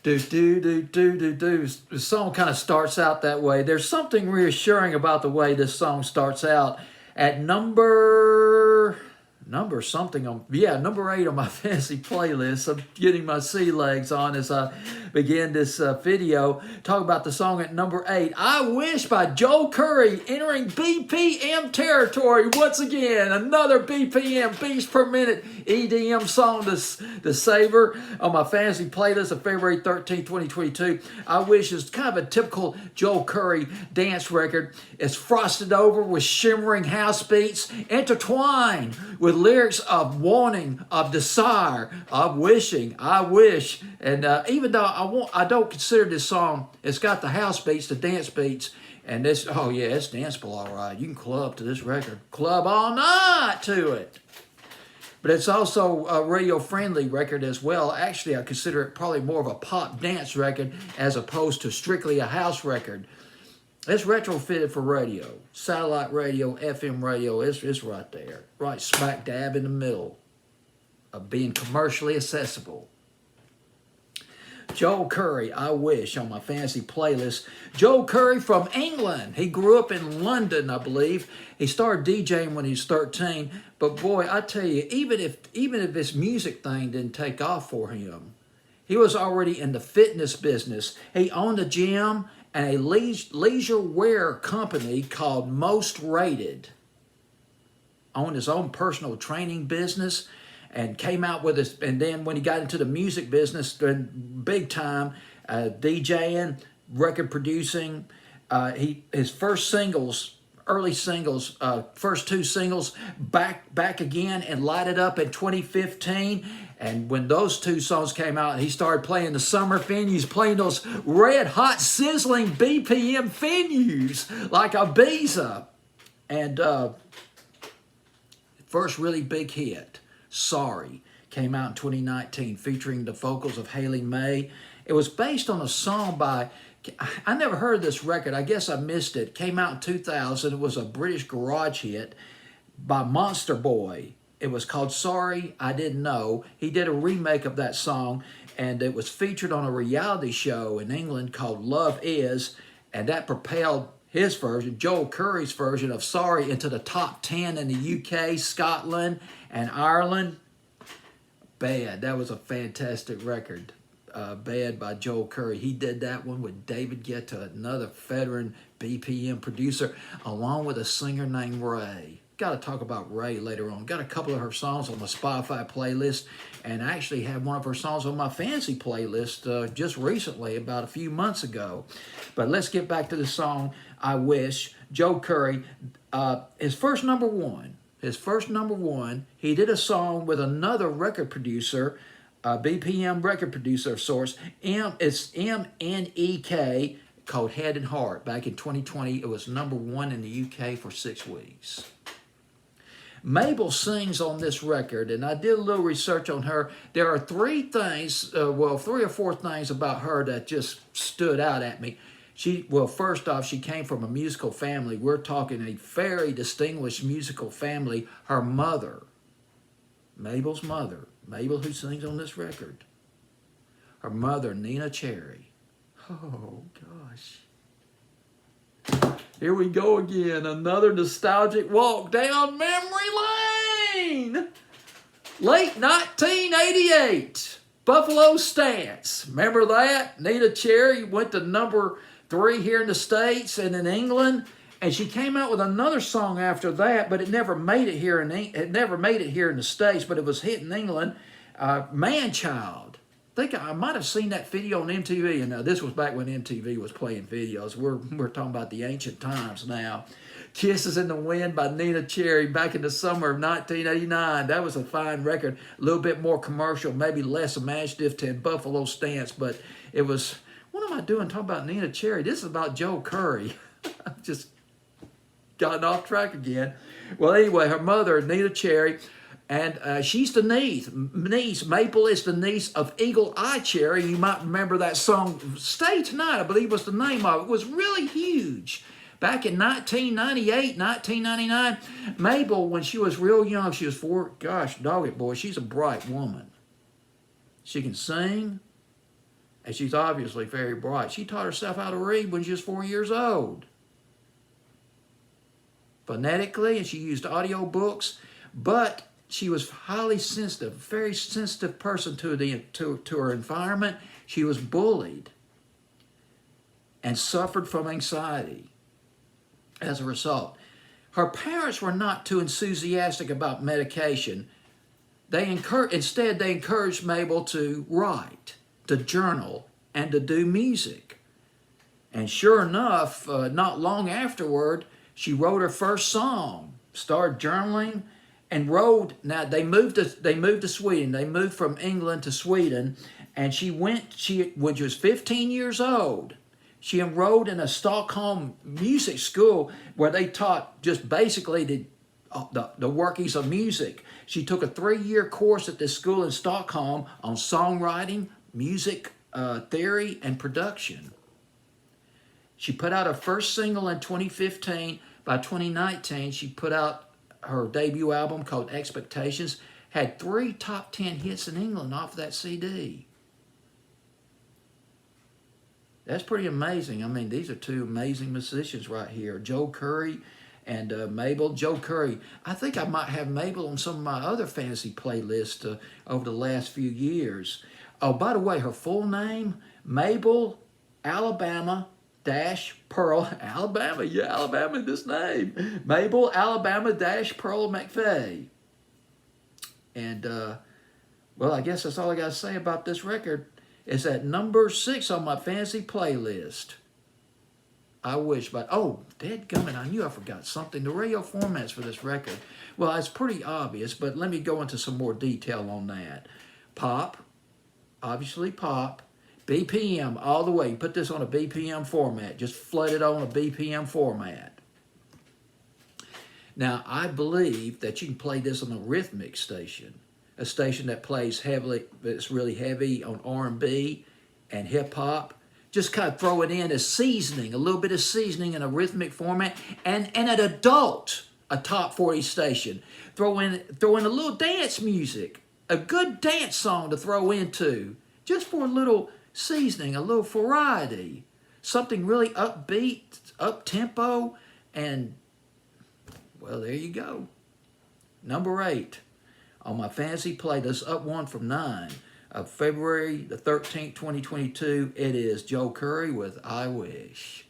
Do, do, do, do, do, do. The song kind of starts out that way. There's something reassuring about the way this song starts out. At number something on, yeah, number 8 on my fantasy playlist. I'm getting my sea legs on as I begin this video. Talk about the song at number 8, I Wish by Joel Corry, entering BPM territory once again. Another BPM, beats per minute EDM song to savor on my fantasy playlist of February 13, 2022. I Wish is kind of a typical Joel Corry dance record. It's frosted over with shimmering house beats, intertwined with lyrics of wanting, of desire, of wishing. I wish. And even though I don't consider this song, it's got the house beats, the dance beats, and this, oh yeah, it's danceable all right. You can club to this record. Club all night to it. But it's also a radio-friendly record as well. Actually, I consider it probably more of a pop dance record as opposed to strictly a house record. It's retrofitted for radio, satellite radio, FM radio. It's right there, right smack dab in the middle of being commercially accessible. Joel Corry, I Wish, on my fantasy playlist. Joel Corry from England. He grew up in London, I believe. He started DJing when he was 13. But boy, I tell you, even if this music thing didn't take off for him, he was already in the fitness business. He owned a gym and a leisure wear company called Most Rated. Owned his own personal training business and came out with this. And then when he got into the music business, big time, DJing, record producing, his first singles, early singles, first 2 singles, Back Again and Light It Up in 2015. And when those 2 songs came out, he started playing the summer venues, playing those red hot sizzling BPM venues like Ibiza. And first really big hit, Sorry, came out in 2019, featuring the vocals of Haley May. It was based on a song by, I never heard of this record. I guess I missed it. Came out in 2000. It was a British garage hit by Monster Boy. It was called Sorry, I Didn't Know. He did a remake of that song, and it was featured on a reality show in England called Love Is, and that propelled his version, Joel Corry's version of Sorry, into the top 10 in the UK, Scotland, and Ireland. Bad. That was a fantastic record. Bad by Joel Corry. He did that one with David Guetta, another veteran BPM producer, along with a singer named Ray. Got to talk about Ray later on. Got a couple of her songs on my Spotify playlist, and I actually had one of her songs on my fantasy playlist just recently, about a few months ago. But let's get back to the song, I Wish. Joel Corry, his first number one, he did a song with another record producer, BPM record producer of sorts. It's MNEK, called Head and Heart. Back in 2020, it was number 1 in the UK for 6 weeks. Mabel sings on this record, and I did a little research on her. There are 3 things, 3 or 4 things about her that just stood out at me. First off, she came from a musical family. We're talking a very distinguished musical family. Her mother, Mabel's mother, Mabel who sings on this record, her mother, Nina Cherry. Oh, gosh. Here we go again. Another nostalgic walk down memory lane. Late 1988. Buffalo Stance. Remember that? Nina Cherry went to number 3 here in the States and in England. And she came out with another song after that, but it never made it here in the States, but it was hit in England. Man Child. I think I might have seen that video on MTV, and this was back when MTV was playing videos. We're talking about the ancient times now. Kisses in the Wind by Nina Cherry back in the summer of 1989. That was a fine record, a little bit more commercial, maybe less imaginative than Buffalo Stance, but it was, what am I doing talking about Nina Cherry? This is about Joel Corry. I've just gotten off track again. Well, anyway, her mother, Nina Cherry, and she's the niece. Maple is the niece of Eagle Eye Cherry. You might remember that song, Stay Tonight, I believe was the name of it. It was really huge. Back in 1998, 1999, Mabel, when she was real young, she was 4, gosh, dog it, boy, she's a bright woman. She can sing, and she's obviously very bright. She taught herself how to read when she was 4 years old. Phonetically, and she used audio books, but she was highly sensitive, very sensitive person to her environment. She was bullied and suffered from anxiety as a result. Her parents were not too enthusiastic about medication. Instead, they encouraged Mabel to write, to journal, and to do music. And sure enough, not long afterward, she wrote her first song, started journaling, and wrote. Now they moved to Sweden. They moved from England to Sweden, and when she was 15 years old, she enrolled in a Stockholm music school where they taught just basically the workings of music. She took a 3-year course at this school in Stockholm on songwriting, music theory, and production. She put out her first single in 2015. By 2019, she put out her debut album called Expectations, had 3 top 10 hits in England off that CD. That's pretty amazing. I mean, these are 2 amazing musicians right here, Joe Corry and Mabel. Joe Corry, I think I might have Mabel on some of my other fantasy playlists over the last few years. Oh, by the way, her full name, Mabel Alabama Pearl, Alabama, yeah, Alabama, this name, Mabel Alabama Pearl McVeigh. And, well, I guess that's all I got to say about this record. It's at number 6 on my fantasy playlist. I wish, but, oh, dadgummit, I knew I forgot something. The radio formats for this record. Well, it's pretty obvious, but let me go into some more detail on that. Pop, obviously pop. BPM all the way. Put this on a BPM format. Just flood it on a BPM format. Now, I believe that you can play this on a rhythmic station, a station that plays heavily, that's really heavy on R&B and hip-hop. Just kind of throw it in as seasoning, a little bit of seasoning in a rhythmic format, and an adult, a top 40 station. Throw in a little dance music, a good dance song to throw into, just for a little seasoning, a little variety, something really upbeat, up-tempo, and, well, there you go. Number 8 on my fantasy playlist, up 1 from 9, of February the 13th, 2022, it is Joe Corry with I Wish.